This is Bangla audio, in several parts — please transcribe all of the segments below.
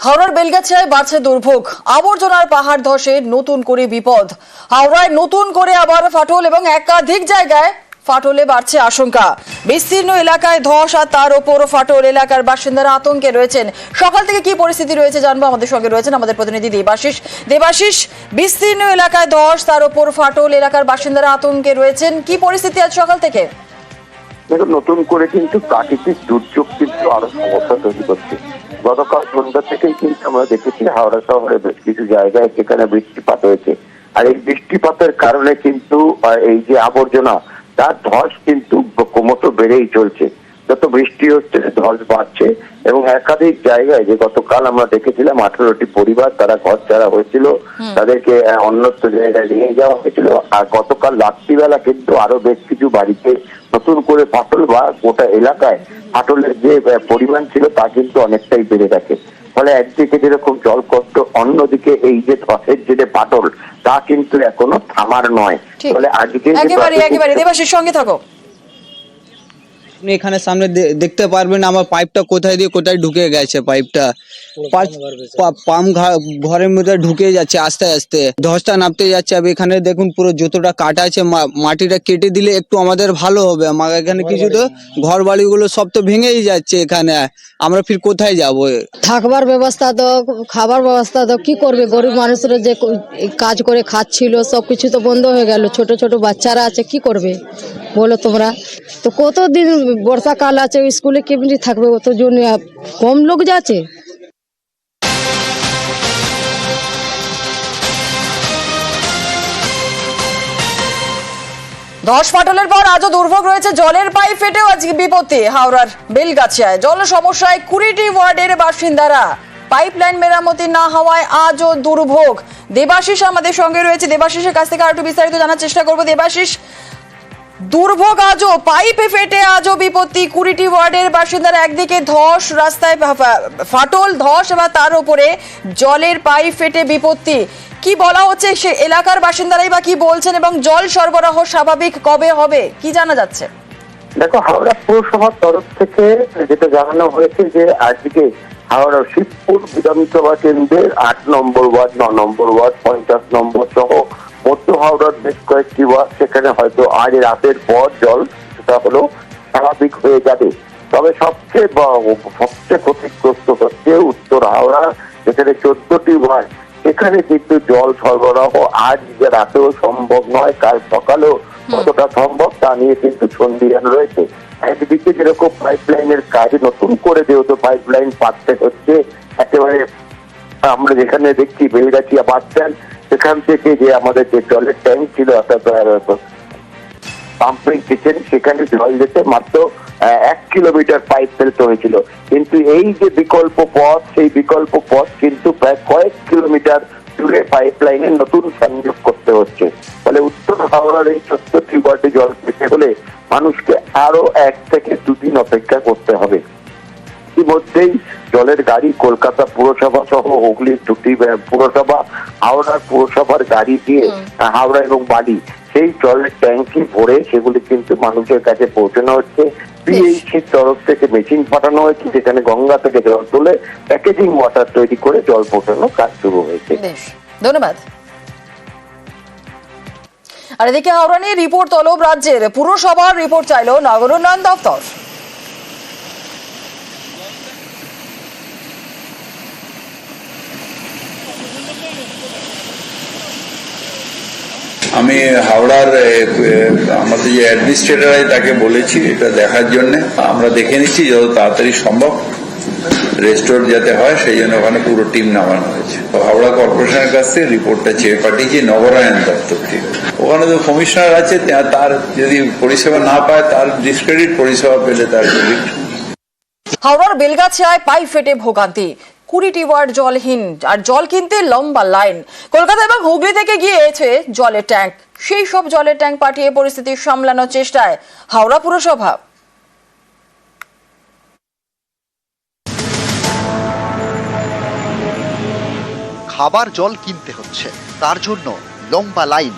হাওড়ার বেলগাছিয়ায় বাড়ছে দুর্ভোগ, আবর্জনার পাহাড় ধসে নতুন করে বিপদ। হাওড়ায় নতুন করে আবার ফাটল এবং একাধিক জায়গায় ফাটলে বাড়ছে আশঙ্কা। বিস্তীর্ণ এলাকায় ধস আর তার ওপর ফাটল, এলাকার বাসিন্দারা আতঙ্কে রয়েছেন। সকাল থেকে কি পরিস্থিতি রয়েছে জানবো, আমাদের সঙ্গে রয়েছেন আমাদের প্রতিনিধি দেবাশিস। বিস্তীর্ণ এলাকায় ধস, তার ওপর ফাটল, এলাকার বাসিন্দারা আতঙ্কে রয়েছেন, কি পরিস্থিতি আজ সকাল থেকে? দেখুন, নতুন করে কিন্তু প্রাকৃতিক দুর্যোগ কিন্তু আরো সমস্যা তৈরি করছে। গতকাল সন্ধ্যা থেকেই কিন্তু আমরা দেখেছি হাওড়া শহরে বেশ কিছু জায়গায় সেখানে বৃষ্টিপাত হয়েছে। আর এই বৃষ্টিপাতের কারণে কিন্তু এই যে আবর্জনা, তার ধস কিন্তু ক্রমশ বেড়েই চলছে। যত বৃষ্টি হচ্ছে ধস বাড়ছে এবং একাধিক জায়গায়, যে গতকাল আমরা দেখেছিলাম 18টি পরিবার তারা ঘর ছাড়া হয়েছিল, তাদেরকে অন্যত্র জায়গায় নিয়ে যাওয়া হয়েছিল। আর গতকাল রাত্রিবেলা কিন্তু আরো বেশ কিছু বাড়িতে নতুন করে ফাটল বা গোটা এলাকায় ফাটলের যে পরিমাণ ছিল তা কিন্তু অনেকটাই বেড়ে গেছে। ফলে একদিকে যেরকম জলকষ্ট, অন্যদিকে এই যে ধসের যে ফাটল তা কিন্তু এখনো থামার নয়। ফলে আজকে একেবারে দেবাশিস সঙ্গে থাকো। আপনি এখানে সামনে দেখতে পারবেন আমার পাইপটা কোথায় দিয়ে কোথায় ঢুকে গেছে। পাইপটা পাম্প ঘরের মধ্যে ঢুকে যাচ্ছে আস্তে আস্তে, ধসটা নামতে যাচ্ছে। अब এখানে দেখুন পুরো যতটা কাটা আছে, মাটিটা কেটে দিলে একটু আমাদের ভালো হবে। আমার এখানে কিছু তো ঘর বাড়িগুলো সব তো ভেঙেই যাচ্ছে। এখানে আমরা ফির কোথায় যাব? থাকবার ব্যবস্থা দাও, খাবার ব্যবস্থা দাও, কি করবে? গরিব মানুষরা যে কাজ করে খাচ্ছিল সবকিছু তো বন্ধ হয়ে গেল। ছোট ছোট বাচ্চারা আছে, কি করবে বলো তোমরা? তো কতদিন বর্ষাকাল আছে, স্কুলে কেমনি থাকবে? অত জন্য কম লোক যাচ্ছে। ধস ফাটলের পর আজও দুর্ভোগ রয়েছে, জলের পাইপ ফেটেও আজকে বিপত্তি হাওড়ার বেলগাছিয়ায়। জল সমস্যায় 20টি ওয়ার্ডের বাসিন্দারা, পাইপলাইন মেরামতি না হওয়ায় আজও দুর্ভোগ। দেবাশিস আমাদের সঙ্গে রয়েছে, দেবাশিসের কাছ থেকে আর একটু বিস্তারিত জানার চেষ্টা করবো। দেবাশিস, দুর্ভোগ আজও, পাইপে ফেটে আজও বিপত্তি, 20টি ওয়ার্ডের বাসিন্দারা, একদিকে ধস, রাস্তায় ফাটল, ধস এবং তার উপরে জলের পাইপ ফেটে বিপত্তি। কি বলা হচ্ছে, সে এলাকার বাসিন্দারাই বা কি বলছেন এবং জল সরবরাহ স্বাভাবিক কবে হবে, কি জানা যাচ্ছে? দেখো, হাওড়া পুরসভার তরফ থেকে যেটা জানানো হয়েছে যে আজকে হাওড়া শিবপুর বিধানসভা কেন্দ্রের 8 নম্বর ওয়ার্ড, 9 নম্বর ওয়ার্ড, 50 নম্বর সহ মধ্য হাওড়ার বেশ কয়েকটি ওয়ার্ড, সেখানে হয়তো আজ রাতের পর জল সেটা হলো স্বাভাবিক হয়ে যাবে। তবে সবচেয়ে ক্ষতিগ্রস্ত হচ্ছে উত্তর হাওড়া, যেখানে 14টি ওয়ার্ড, সেখানে কিন্তু জল সরবরাহ আজ রাতেও সম্ভব নয়, কাল সকালেও কতটা সম্ভব তা নিয়ে কিন্তু সন্দিহান রয়েছে। একদিকে যেরকম পাইপলাইনের কাজ নতুন করে যেহেতু পাইপলাইন পাততে হচ্ছে, একেবারে আমরা যেখানে দেখছি বেলগাছিয়া বাস স্ট্যান্ড, সেখান থেকে যে আমাদের যে জলের ট্যাঙ্ক ছিল অর্থাৎ পাম্পিং কিচেন, সেখানে জল যেতে মাত্র 1 কিলোমিটার পাইপ ফেলতে হয়েছিল। কিন্তু এই যে বিকল্প পথ, সেই বিকল্প পথ কিন্তু প্রায় কয়েক কিলোমিটার দূরে পাইপ লাইনে নতুন সংযোগ করতে হচ্ছে। ফলে উত্তর হাওড়ার এই 14টি ওয়ার্ডে জল পেতে হলে মানুষকে আরো 1 থেকে 2 দিন অপেক্ষা করতে হবে। ইতিমধ্যেই জলের গাড়ি কলকাতা পুরসভা সহ হুগলির 2টি পুরসভা, হাওড়ার পুরসভার গাড়ি দিয়ে হাওড়া এবং বালি সেই জলের ট্যাঙ্কি ভরে সেগুলি কিন্তু মানুষের কাছে পৌঁছানো হচ্ছে। পিএইচির তরফ থেকে মেশিন পাঠানো হয়েছে, যেখানে গঙ্গা থেকে জল তুলে প্যাকেজিং ওয়াটার তৈরি করে জল পৌঁছানোর কাজ শুরু হয়েছে। ধন্যবাদ। আর এদিকে হাওড়া নিয়ে রিপোর্ট তলব রাজ্যের, পুরসভার রিপোর্ট চাইল নগর উন্নয়ন দপ্তর। আমি হাওড়ার আমাদের যে অ্যাডমিনিস্ট্রেটর আছে তাকে বলেছি এটা দেখার জন্য। আমরা দেখে নিচ্ছি যত তাড়াতাড়ি সম্ভব রেস্টোর যাতে হয়, সেই জন্য ওখানে পুরো টিম নামানো হয়েছে। হাওড়া কর্পোরেশনের কাছ থেকে রিপোর্টটা চেয়ে পাঠিয়েছি নগরায়ণ দপ্তর থেকে। ওখানে তো কমিশনার আছে, তার যদি পরিষেবা না পায়, তার ডিসক্রেডিট, পরিষেবা পেলে তার ক্রেডিট। হাওড়ার বেলগাছিয়ায় পাইপ ফেটে ভোগান্তি, 20টি ওয়ার্ড জলহীন, আর জল কিনতে লম্বা লাইন। কলকাতা এবং হুগলি থেকে গিয়েছে জলের ট্যাঙ্ক, সেই সব জলের ট্যাঙ্ক পাঠিয়ে পরিস্থিতি সামলানোর চেষ্টায় হাওড়া পুরসভা। খাবার জল কিনতে হচ্ছে, তার জন্য লম্বা লাইন।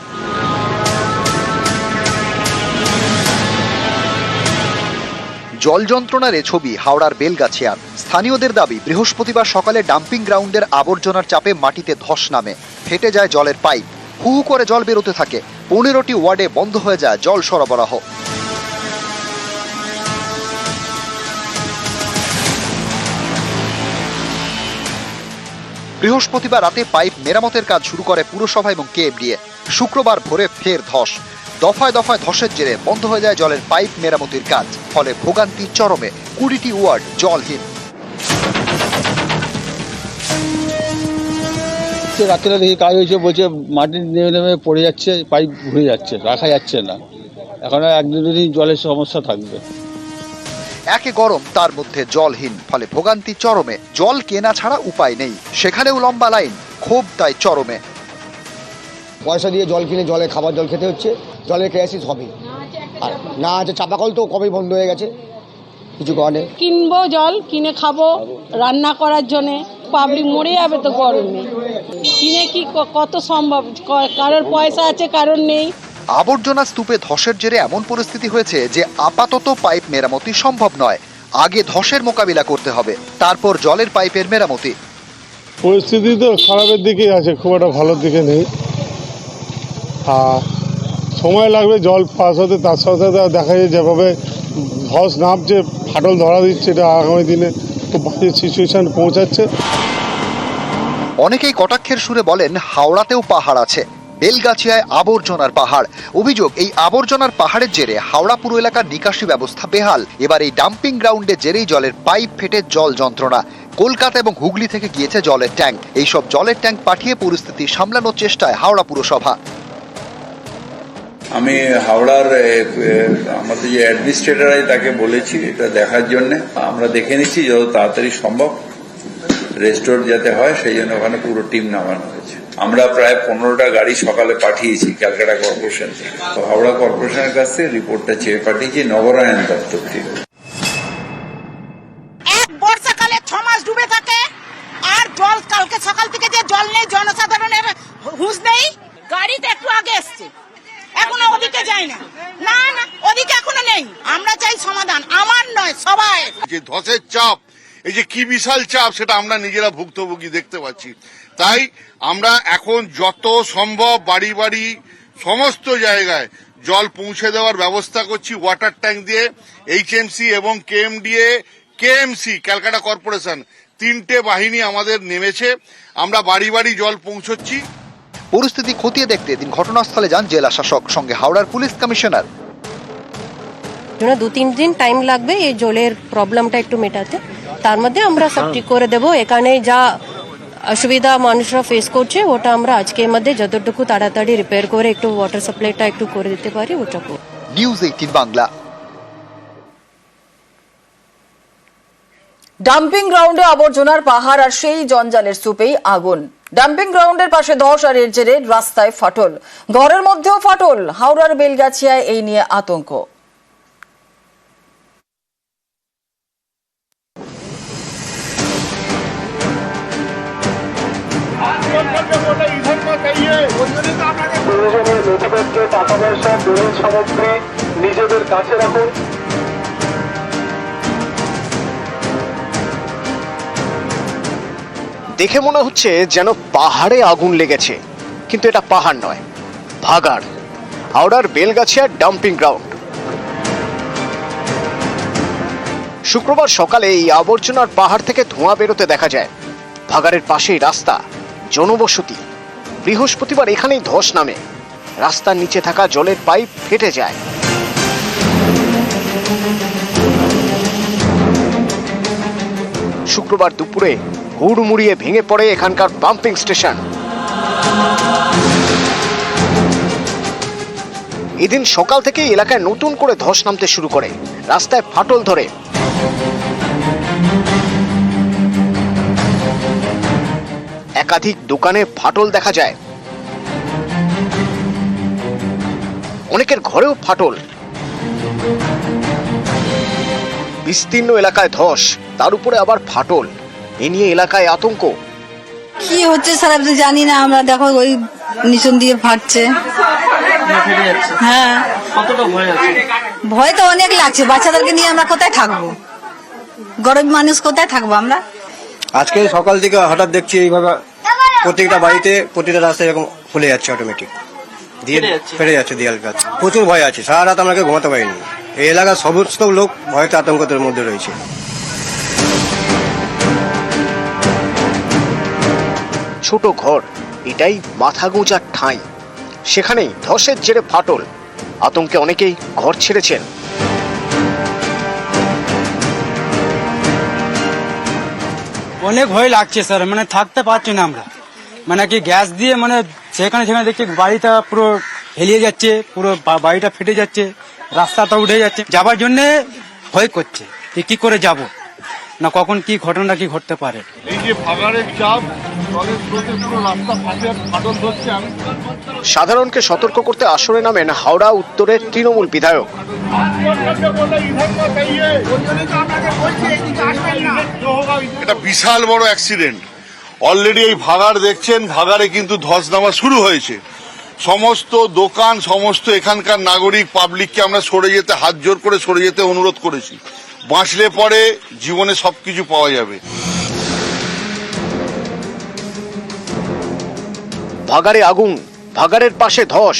জল যন্ত্রণার এ ছবি হাওড়ার বেলগাছিয়ার। স্থানীয়দের দাবি, বৃহস্পতিবার সকালে ডাম্পিং গ্রাউন্ডের আবর্জনার চাপে মাটিতে ধস নামে, ফেটে যায় জলের পাইপ, হু হু করে জল বেরোতে থাকে। 15টি ওয়ার্ডে বন্ধ হয়ে যায় জল সরবরাহ। বৃহস্পতিবার রাতে পাইপ মেরামতের কাজ শুরু করে পুরসভা এবং কেএমডিএ। শুক্রবার ভোরে ফের ধস। দফায় দফায় ধসের জেরে বন্ধ হয়ে যায় জলের পাইপ মেরামতির কাজ। ফলে ভোগান্তি চরমে, 20টি ওয়ার্ড জলহীন। রাত্রে দেখি কাজ হয়েছে, বলছে মাটি নেমে নেমে পড়ে যাচ্ছে, পাইপ ঘুরে যাচ্ছে, রাখা যাচ্ছে না। এখন এক দুদিন জলের সমস্যা থাকবে। একে গরম, তার মধ্যে জলহীন, ফলে ভোগান্তি চরমে। জল কেনা ছাড়া উপায় নেই, সেখানেও লম্বা লাইন, ক্ষোভ তাই চরমে। পয়সা দিয়ে জল কিনে জলে খাবার জল খেতে হচ্ছে, জলের ক্রাইসিস হবে। আর না আছে চাপাকল তো কবেই বন্ধ হয়ে গেছে, কিছু কারণে কিনবো, জল কিনে খাবো রান্না করার জন্যে। পাবলিক মরে যাবে তো গরমে, কিনে কি কত সম্ভব? কারোর পয়সা আছে, কারোর নেই। আবর্জনা স্তূপে ধসের জেরে এমন পরিস্থিতি হয়েছে যে আপাতত পাইপ মেরামতি সম্ভব নয়। আগে ধসের মোকাবিলা করতে হবে, তারপর জলের পাইপের মেরামতি। পরিস্থিতি তো খারাপের দিকেই আছে, খুব একটা ভালোর দিকে নেই। আর সময় লাগবে জল পাস হতে, তার সাথে সাথে দেখা যায় যেভাবে ধস নামছে, ফাটল ধরা দিচ্ছে, এটা আগামী দিনে খুব বাজে সিচুয়েশন পৌঁছাচ্ছে। অনেকেই কটাক্ষের সুরে বলেন, হাওড়াতেও পাহাড় আছে, বেলগাছিয়ায় আবর্জনার পাহাড়। অভিযোগ, এই আবর্জনার পাহাড়ের জেরে হাওড়া পুরো এলাকার নিকাশি ব্যবস্থা বেহাল। এবার এই ডাম্পিং গ্রাউন্ডে জেরেই জলের পাইপ ফেটে জল যন্ত্রণা। কলকাতা এবং হুগলি থেকে গিয়েছে জলের ট্যাঙ্ক। এইসব জলের ট্যাঙ্ক পাঠিয়ে পরিস্থিতি সামলানোর চেষ্টায় হাওড়া পুরসভা। আমি হাওড়ার আমাদের যে অ্যাডমিনিস্ট্রেটর আছে তাকে বলেছি এটা দেখার জন্য। আমরা দেখে নিচ্ছি যত তাড়াতাড়ি সম্ভব রেস্টোর যাতে হয়, সেই জন্য ওখানে পুরো টিম নামানো হয়েছে। আমরা প্রায় 15টা গাড়ি সকালে পাঠিয়েছি ক্যালকাটা কর্পোরেশন থেকে। তো হাওড়া কর্পোরেশনের কাছ থেকে রিপোর্টটা চেয়ে পাঠিয়েছি নগরায়ণ দপ্তর থেকে। এক বর্ষাকালে 6 মাস ডুবে থাকে, আর জল কালকে সকাল থেকে যে জল নেই, জনসাধারণের হুঁশ নেই। গাড়িতে একটু আগে এসছে, এখনো ওদিকে যায় না। না না, ওদিকে এখনো নেই। আমরা চাই সমাধান, আমার নয় সবাই। যে ধসের চাপ, এই যে কি বিশাল চাপ, সেটা আমরা নিজেরা ভুক্তভোগী দেখতে পাচ্ছি। তাই আমরা এখন যত সম্ভব বাড়ি বাড়ি সমস্ত জায়গায় জল পৌঁছে দেওয়ার ব্যবস্থা করছি। ওয়াটার ট্যাঙ্ক দিয়ে এইচএমসি এবং কেএমডিএ, কেএমসি, ক্যালকাটা কর্পোরেশন, 3টে বাহিনী আমাদের নেমেছে। আমরা বাড়ি বাড়ি জল পৌঁছচ্ছি। পরিস্থিতি খতিয়ে দেখতে এদিন ঘটনাস্থলে যান জেলা শাসক, সঙ্গে হাওড়ার পুলিশ কমিশনার। 2-3 দিন টাইম লাগবে এই জলের প্রবলেমটা একটু মেটাতে। তার মধ্যে আমরা সব ঠিক করে দেবো। এখানে যা অসুবিধা মানুষরা ফেস করছে, ওটা আমরা আজকের মধ্যে যতটুকু তাড়াতাড়ি রিপেয়ার করে একটু ওয়াটার সাপ্লাইটা একটু করে দিতে পারি, ওটা করব। নিউজ 18 বাংলা। ডাম্পিং গ্রাউন্ডে আবর্জনার পাহাড় আর সেই জঞ্জালের স্তূপেই আগুন। ডাম্পিং গ্রাউন্ডের পাশে ধস আর এর জেরে রাস্তায় ফাটল, ঘরের মধ্যেও ফাটল। হাওড়ার বেলগাছিয়ায় এই নিয়ে আতঙ্ক। নিজেদের কাছে রাখুন। দেখে মনে হচ্ছে যেন পাহাড়ে আগুন লেগেছে, কিন্তু এটা পাহাড় নয়, ভাগাড়। হাওড়ার বেলগাছিয়ার ডাম্পিং গ্রাউন্ড। শুক্রবার সকালে এই আবর্জনার পাহাড় থেকে ধোঁয়া বেরোতে দেখা যায়। ভাগাড়ের পাশেই রাস্তা, জনবসতি। বৃহস্পতিবার এখানেই ধস নামে, রাস্তার নিচে থাকা জলের পাইপ ফেটে যায়। শুক্রবার দুপুরে হুড়মুড়িয়ে ভেঙে পড়ে এখানকার পাম্পিং স্টেশন। এদিন সকাল থেকে এলাকায় নতুন করে ধস নামতে শুরু করে, রাস্তায় ফাটল ধরে। একাধিক দোকানে ফাটল দেখা যায়, অনেকের ঘরেও ফাটল। বিস্তীর্ণ এলাকায় ধস, তার উপরে আবার ফাটল। এ নিয়ে এলাকায় আতঙ্ক। কি হচ্ছে স্যার জানি না আমরা, দেখো ওই নিচন দিয়ে ফাটছে। হ্যাঁ, কতটা ভয় আছে? ভয় তো অনেক লাগছে, বাচ্চাদেরকে নিয়ে আমরা কোথায় থাকবো, গরিব মানুষ কোথায় থাকবো আমরা। আজকে সকাল থেকে হঠাৎ দেখছি এইভাবে প্রত্যেকটা বাড়িতে প্রতিটা রাস্তায় এরকম খুলে যাচ্ছে অটোমেটিক, দিয়ে ফেটে যাচ্ছে দেয়াল গাছ। প্রচুর ভয় আছে, সারা রাত আমাকে ঘুমাতে পারিনি। এই এলাকার সমস্ত লোক ভয়তে আতঙ্কের মধ্যে রয়েছে। ছোট ঘর, এটাই মাথা গোঁজার ঠাঁই, সেখানেই ধসের জেরে ফাটল। আতঙ্কে অনেকেই ঘর ছেড়েছেন। অনেক ভয় লাগছে স্যার, মানে থাকতে পারছি না আমরা। মানে কি গ্যাস দিয়ে মানে সেখানে দেখছি বাড়িটা পুরো হেলিয়ে যাচ্ছে, পুরো বাড়িটা ফেটে যাচ্ছে, রাস্তাটা উঠে যাচ্ছে। যাবার জন্য ভয় করছে যে কি করে যাব, না কখন কি ঘটনা কি ঘটতে পারে। এই যে ভাগাড়ের চাপ, জলের স্রোতে পুরো রাস্তা ফাটল ধরছে। সাধারণকে সতর্ক করতে আসরে নামেন হাওড়া উত্তরের তৃণমূল বিধায়ক। এটা বিশাল বড় অ্যাক্সিডেন্ট। অলরেডি এই ভাগাড় দেখছেন, ভাগাড়ে কিন্তু ধস নামা শুরু হয়েছে। সমস্ত দোকান, সমস্ত এখানকার নাগরিক পাবলিককে আমরা সরে যেতে, হাত জোর করে সরে যেতে অনুরোধ করেছি। বাঁচলে পরে জীবনে সবকিছু পাওয়া যাবে। ভাগাড়ে আগুন, ভাগাড়ের পাশে ধস।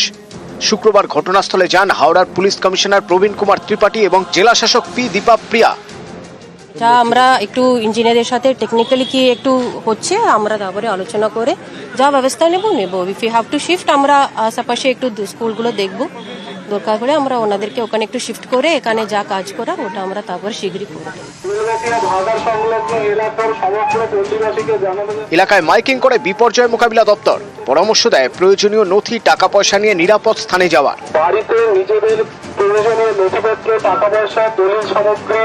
শুক্রবার ঘটনাস্থলে যান হাওড়ার পুলিশ কমিশনার প্রবীণ কুমার ত্রিপাঠী এবং জেলা শাসক পি দীপা প্রিয়া। যা আমরা একটু ইঞ্জিনিয়ারের সাথে টেকনিক্যালি কি একটু হচ্ছে, আমরা তারপরে আলোচনা করে যা ব্যবস্থা নেব। If you have to shift, আমরা আশেপাশে একটু স্কুলগুলো দেখব, দরকার পড়ে আমরা ওনাদেরকে ওখানে একটু শিফট করে এখানে যা কাজ করার ওটা আমরা তারপর শীঘ্রই করব। এলাকায় মাইকিং করে বিপর্যয় মোকাবিলা দপ্তর পরামর্শ দেয় প্রয়োজনীয় নথি, টাকা পয়সা নিয়ে নিরাপদ স্থানে যাওয়ার। বাড়িতে নিজেদের প্রয়োজনীয় নথিপত্র, টাকা পয়সা, দলিল সামগ্রী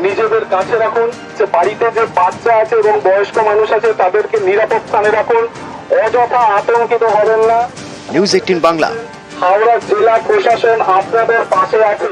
নিজেদের কাছে রাখুন। যে বাড়িতে যে বাচ্চা আছে এবং বয়স্ক মানুষ আছে তাদেরকে নিরাপদ স্থানে রাখুন, অযথা আতঙ্কিত হবেন না। নিউজ 18 বাংলা। হাওড়া জেলা প্রশাসন আপনাদের পাশে আছে।